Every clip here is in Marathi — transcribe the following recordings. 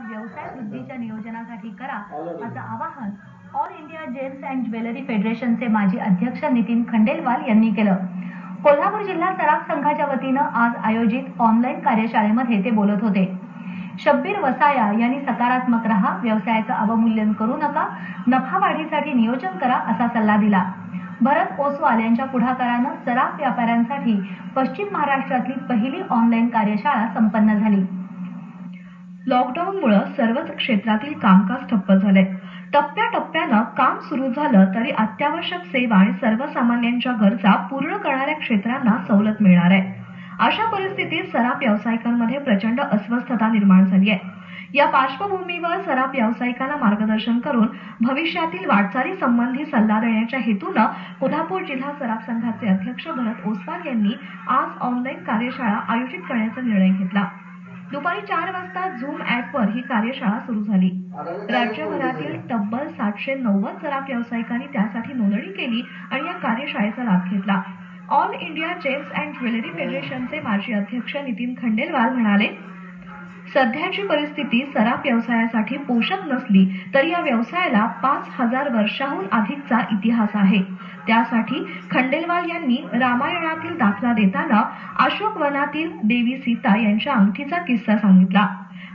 व्यवसाय वृद्धीच्या नियोजनासाठी करा असं आवाहन all India gems and jewellery फेडरेशनचे माजी अध्यक्ष नितीन खंडेलवाल यांनी केलं। कोल्हापूर जिल्हा सराफ संघाच्या वतीनं आज आयोजित ऑनलाईन कार्यशाळेमध्ये ते बोलत होते। शब्बीर वसाया यांनी सकारात्मक रहा, व्यवसायाचं अवमूल्यन करू नका, नफा वाढीसाठी नियोजन करा असा सल्ला दिला। भरत ओसवाल यांच्या पुढाकारानं सराफ व्यापाऱ्यांसाठी पश्चिम महाराष्ट्रातली पहिली ऑनलाईन कार्यशाळा संपन्न झाली। लॉकडाऊनमुळे सर्वच क्षेत्रातील कामकाज ठप्प झाले। टप्प्याटप्प्यानं काम सुरू झालं तरी अत्यावश्यक सेवा आणि सर्वसामान्यांच्या गरजा पूर्ण करणाऱ्या क्षेत्रांना सवलत मिळणार आहे। अशा परिस्थितीत सराफ व्यावसायिकांमध्ये प्रचंड अस्वस्थता निर्माण झाली आहे। या पार्श्वभूमीवर सराफ व्यावसायिकांना मार्गदर्शन करून भविष्यातील वाटचाली संबंधी सल्ला देण्याच्या हेतूनं कोल्हापूर जिल्हा सराफ संघाचे अध्यक्ष भरत ओसवाल यांनी आज ऑनलाईन कार्यशाळा आयोजित करण्याचा निर्णय घेतला। दुपारी 4 वाजता झूम ॲपवर ही कार्यशाळा सुरू झाली। राज्यभरातील तब्बल 790 सराफ व्यावसायिकांनी त्यासाठी नोंदणी केली आणि या कार्यशाळेचा लाभ घेतला। All India gems and jewellery फेडरेशनचे माजी अध्यक्ष नितीन खंडेलवाल म्हणाले, सध्याची परिस्थिती सराफ व्यवसायासाठी पोषक नसली तरी या व्यवसायाला 5000 वर्षांहून अधिकचा इतिहास आहे। त्यासाठी खंडेलवाल यांनी रामायणातील दाखला देताना अशोकवनातील देवी सीता यांच्या अंगठीचा किस्सा सांगितला।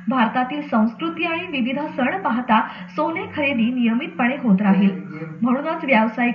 भारतातील संस्कृती आणि विविध सण पाहता सोने खरेदी नियमितपणे होत राहील, म्हणूनच व्यावसायिक